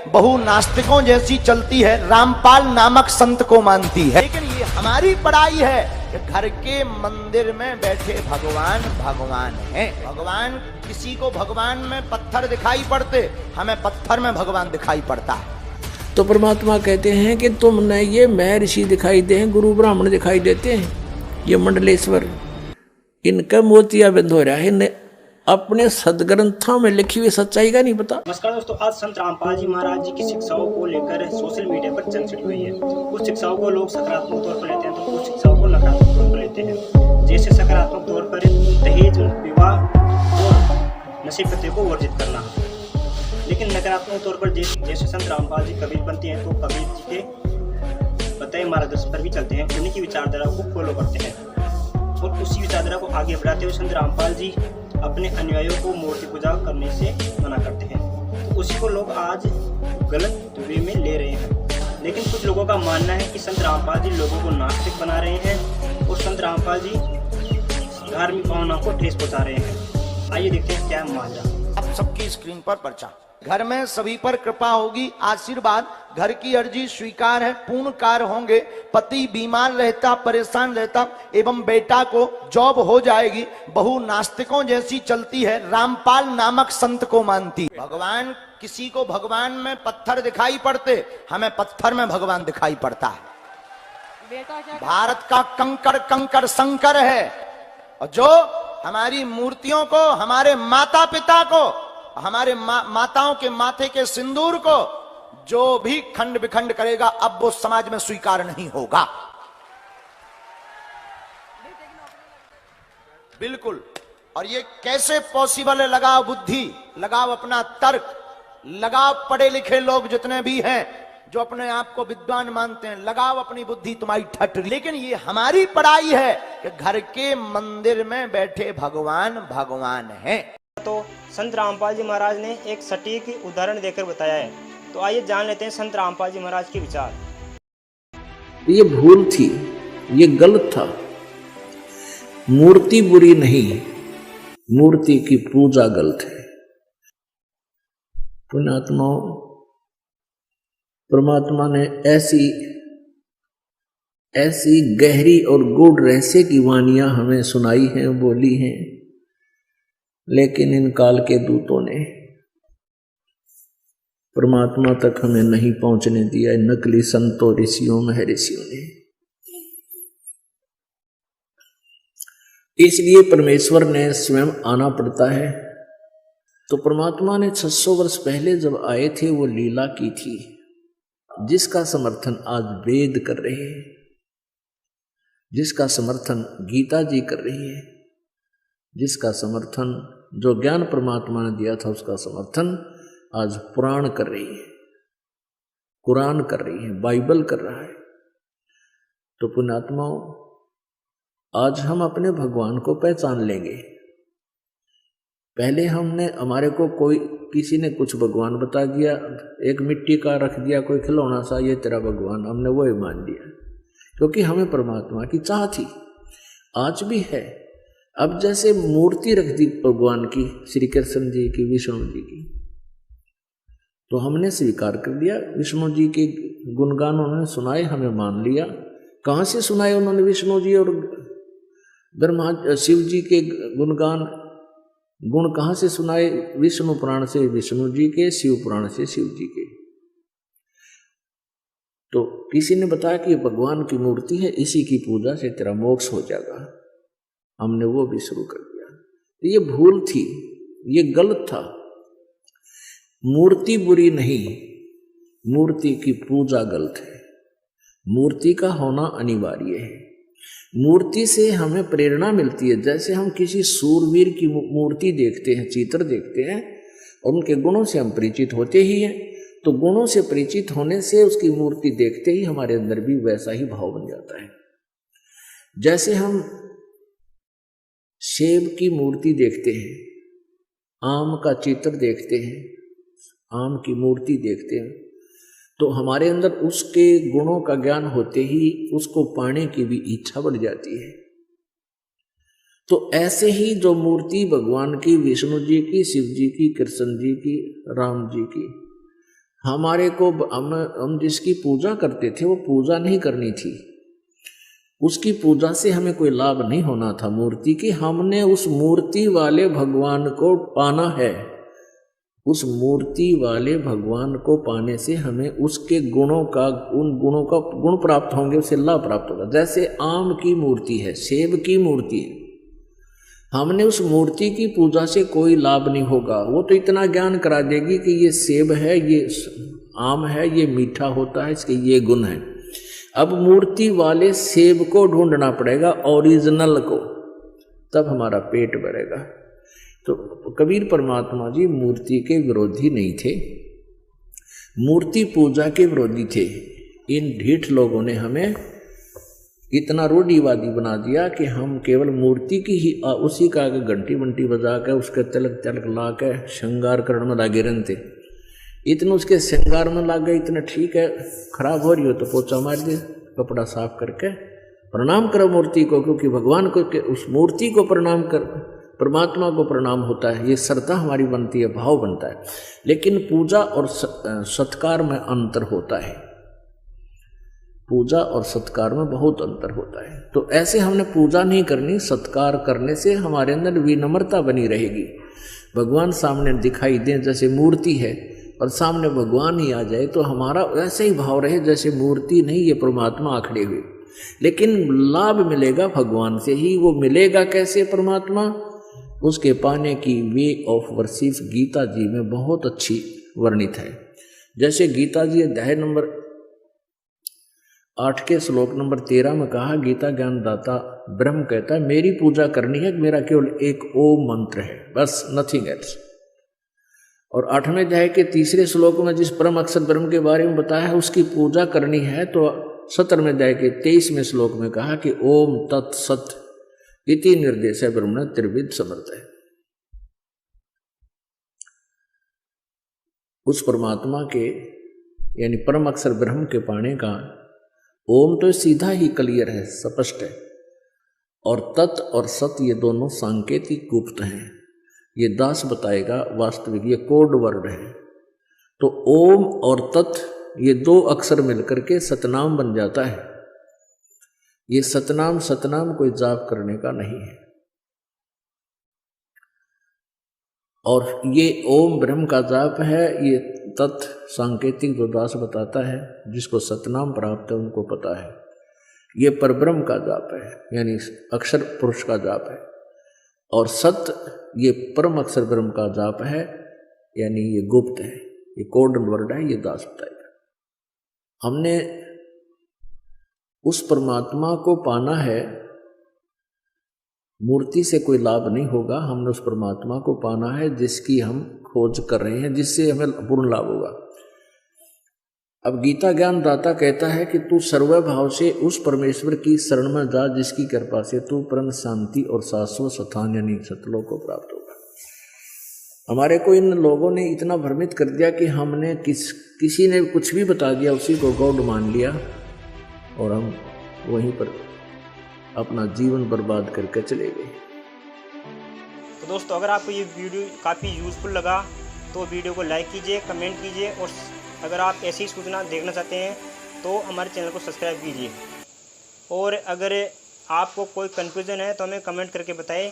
बहु नास्तिकों जैसी चलती है, रामपाल नामक संत को मानती है। लेकिन ये हमारी पढ़ाई है कि घर के मंदिर में बैठे भगवान भगवान हैं। भगवान किसी को भगवान में पत्थर दिखाई पड़ते, हमें पत्थर में भगवान दिखाई पड़ता है। तो परमात्मा कहते हैं कि तुमने ये महर्षि दिखाई दे हैं, गुरु ब्राह्मण दिखाई देते हैं, ये मंडलेश्वर, इनका मोतियाबिंद हो रहा है, इन्हें अपने सदग्रंथों में लिखी हुई सच्चाई का नहीं पता। नमस्कार दोस्तों, आज संत रामपाल जी महाराज जी की शिक्षाओं को लेकर सोशल मीडिया पर चर्चा छिड़ी हुई है। कुछ शिक्षाओं को लोग सकारात्मक तौर पर लेते हैं तो कुछ शिक्षाओं को नकारात्मक तौर पर लेते हैं। जैसे सकारात्मक तौर पर दहेज, विवाह और नशे पत्ते को वर्जित करना, लेकिन नकारात्मक तौर पर जैसे संत रामपाल जी कबीरपंथी हैं तो कबीर जी के बताए मार्गदर्शन पर भी चलते हैं, उन्हीं की विचारधारा को फॉलो करते हैं और उसी विचारधारा को आगे बढ़ाते हुए संत रामपाल जी अपने अनुयायियों को मूर्ति पूजा करने से मना करते हैं। तो उसी को लोग आज गलत वे में ले रहे हैं। लेकिन कुछ लोगों का मानना है कि संत रामपाल जी लोगों को नास्तिक बना रहे हैं और संत रामपाल जी धार्मिक भावनाओं को ठेस पहुंचा रहे हैं। आइए देखते हैं क्या माजरा। अब सबकी स्क्रीन पर पर्चा। घर में सभी पर कृपा होगी, आशीर्वाद, घर की अर्जी स्वीकार है, पूर्ण कार्य होंगे, पति बीमार रहता, परेशान रहता एवं बेटा को जॉब हो जाएगी, बहु नास्तिकों जैसी चलती है, रामपाल नामक संत को मानती है। भगवान किसी को भगवान में पत्थर दिखाई पड़ते, हमें पत्थर में भगवान दिखाई पड़ता है। भारत का कंकड़ कंकड़ शंकर है, और जो हमारी मूर्तियों को, हमारे माता पिता को, हमारे माताओं के माथे के सिंदूर को जो भी खंड विखंड करेगा, अब वो समाज में स्वीकार नहीं होगा। बिल्कुल। और ये कैसे पॉसिबल है? लगाओ बुद्धि, लगाओ अपना तर्क, लगाओ पढ़े लिखे लोग जितने भी हैं जो अपने आप को विद्वान मानते हैं, लगाओ अपनी बुद्धि, तुम्हारी ठटरी। लेकिन ये हमारी पढ़ाई है कि घर के मंदिर में बैठे भगवान भगवान हैं। तो संत रामपाल जी महाराज ने एक सटीक उदाहरण देकर बताया है। तो आइए जान लेते हैं संत रामपाल जी महाराज के विचार। ये भूल थी, ये गलत था। मूर्ति बुरी नहीं, मूर्ति की पूजा गलत है। पुण्यात्माओं, परमात्मा ने ऐसी गहरी और गूढ़ रहस्य की वाणियां हमें सुनाई हैं, बोली हैं, लेकिन इन काल के दूतों ने परमात्मा तक हमें नहीं पहुंचने दिया। नकली संतों, ऋषियों, महर्षियों ने। इसलिए परमेश्वर ने स्वयं आना पड़ता है। तो परमात्मा ने 600 वर्ष पहले जब आए थे वो लीला की थी, जिसका समर्थन आज वेद कर रहे हैं, जिसका समर्थन गीता जी कर रही है, जिसका समर्थन जो ज्ञान परमात्मा ने दिया था उसका समर्थन आज पुराण कर रही है, कुरान कर रही है, बाइबल कर रहा है। तो पुण्यात्माओं, आज हम अपने भगवान को पहचान लेंगे। पहले हमारे को किसी ने कुछ भगवान बता दिया, एक मिट्टी का रख दिया कोई खिलौना सा, ये तेरा भगवान, हमने वो ही मान लिया, क्योंकि हमें परमात्मा की चाह थी, आज भी है। अब जैसे मूर्ति रख दी भगवान की, श्री कृष्ण जी की, विष्णु जी की, तो हमने स्वीकार कर लिया। विष्णु जी के गुणगान उन्होंने सुनाए, हमें मान लिया। कहाँ से सुनाए उन्होंने विष्णु जी और ब्रह्मा शिव जी के गुणगान, गुण कहाँ से सुनाए? विष्णु पुराण से विष्णु जी के, शिव पुराण से शिव जी के। तो किसी ने बताया कि भगवान की मूर्ति है, इसी की पूजा से तेरा मोक्ष हो जाएगा, हमने वो भी शुरू कर दिया। तो ये भूल थी, ये गलत था। मूर्ति बुरी नहीं, मूर्ति की पूजा गलत है। मूर्ति का होना अनिवार्य है। मूर्ति से हमें प्रेरणा मिलती है। जैसे हम किसी सूरवीर की मूर्ति देखते हैं, चित्र देखते हैं, और उनके गुणों से हम परिचित होते ही हैं, तो गुणों से परिचित होने से उसकी मूर्ति देखते ही हमारे अंदर भी वैसा ही भाव बन जाता है। जैसे हम सेब की मूर्ति देखते हैं, आम का चित्र देखते हैं, आम की मूर्ति देखते हैं, तो हमारे अंदर उसके गुणों का ज्ञान होते ही उसको पाने की भी इच्छा बढ़ जाती है। तो ऐसे ही जो मूर्ति भगवान की, विष्णु जी की, शिव जी की, कृष्ण जी की, राम जी की, हमारे को हम जिसकी पूजा करते थे वो पूजा नहीं करनी थी, उसकी पूजा से हमें कोई लाभ नहीं होना था मूर्ति की। हमने उस मूर्ति वाले भगवान को पाना है। उस मूर्ति वाले भगवान को पाने से हमें उसके गुणों का गुण प्राप्त होंगे, उससे लाभ प्राप्त होगा। जैसे आम की मूर्ति है, सेब की मूर्ति है, हमने उस मूर्ति की पूजा से कोई लाभ नहीं होगा। वो तो इतना ज्ञान करा देगी कि ये सेब है, ये आम है, ये मीठा होता है, इसके ये गुण है। अब मूर्ति वाले सेब को ढूंढना पड़ेगा, ओरिजिनल को, तब हमारा पेट भरेगा। तो कबीर परमात्मा जी मूर्ति के विरोधी नहीं थे, मूर्ति पूजा के विरोधी थे। इन ढीठ लोगों ने हमें इतना रूढ़िवादी बना दिया कि हम केवल मूर्ति की ही उसी का घंटी वंटी बजा के उसके तिलक तिलक ला के श्रृंगार करने में लागे रहते। इतना उसके श्रृंगार में लाग गए, इतना ठीक है, खराब हो रही हो तो पोछा मार दे, कपड़ा साफ करके प्रणाम करो मूर्ति को, क्योंकि भगवान को उस मूर्ति को प्रणाम कर, परमात्मा को प्रणाम होता है। ये श्रद्धा हमारी बनती है, भाव बनता है। लेकिन पूजा और सत्कार में अंतर होता है, पूजा और सत्कार में बहुत अंतर होता है। तो ऐसे हमने पूजा नहीं करनी, सत्कार करने से हमारे अंदर विनम्रता बनी रहेगी। भगवान सामने दिखाई दें जैसे मूर्ति है और सामने भगवान ही आ जाए तो हमारा ऐसे ही भाव रहे जैसे मूर्ति नहीं, ये परमात्मा आखड़े हुए। लेकिन लाभ मिलेगा भगवान से ही। वो मिलेगा कैसे परमात्मा, उसके पाने की वे ऑफ वर्शिप गीता जी में बहुत अच्छी वर्णित है। जैसे गीता जी अध्याय नंबर 8 के श्लोक नंबर 13 में कहा, गीता ज्ञानदाता ब्रह्म कहता है मेरी पूजा करनी है, मेरा केवल एक ओम मंत्र है, बस, नथिंग एल्स। और 8वें अध्याय के 3 श्लोक में जिस परम अक्षर ब्रह्म के बारे में बताया है उसकी पूजा करनी है, तो 17वें अध्याय के 23वें श्लोक में कहा कि ओम तत्सत इति निर्देश है ब्रह्म त्रिविध समर्थ है। उस परमात्मा के यानी परम अक्षर ब्रह्म के पाने का ओम तो सीधा ही क्लियर है, स्पष्ट है, और तत् और सत ये दोनों सांकेतिक गुप्त हैं। ये दास बताएगा, वास्तविक ये कोड वर्ड है। तो ओम और तत् ये 2 अक्षर मिलकर के सतनाम बन जाता है। ये सतनाम कोई जाप करने का नहीं है। और ये ओम ब्रह्म का जाप है, ये तत् सांकेतिक जो दास बताता है, जिसको सतनाम प्राप्त है उनको पता है। ये परब्रह्म का जाप है, यानी अक्षर पुरुष का जाप है। और सत ये परम अक्षर ब्रह्म का जाप है, यानी ये गुप्त है, ये कोड वर्ड है, ये दास बताएगा। हमने उस परमात्मा को पाना है, मूर्ति से कोई लाभ नहीं होगा। हमने उस परमात्मा को पाना है जिसकी हम खोज कर रहे हैं, जिससे हमें पूर्ण लाभ होगा। अब गीता ज्ञान दाता कहता है कि तू सर्वभाव से उस परमेश्वर की शरण में जा जिसकी कृपा से तू परम शांति और शाश्वत स्थान यानी सतलोक को प्राप्त होगा। हमारे को इन लोगों ने इतना भ्रमित कर दिया कि हमने किसी ने कुछ भी बता दिया, उसी को गॉड मान लिया और हम वहीं पर अपना जीवन बर्बाद करके चले गए। तो दोस्तों, अगर आपको ये वीडियो काफ़ी यूज़फुल लगा तो वीडियो को लाइक कीजिए, कमेंट कीजिए, और अगर आप ऐसी सूचना देखना चाहते हैं तो हमारे चैनल को सब्सक्राइब कीजिए। और अगर आपको कोई कन्फ्यूज़न है तो हमें कमेंट करके बताएं।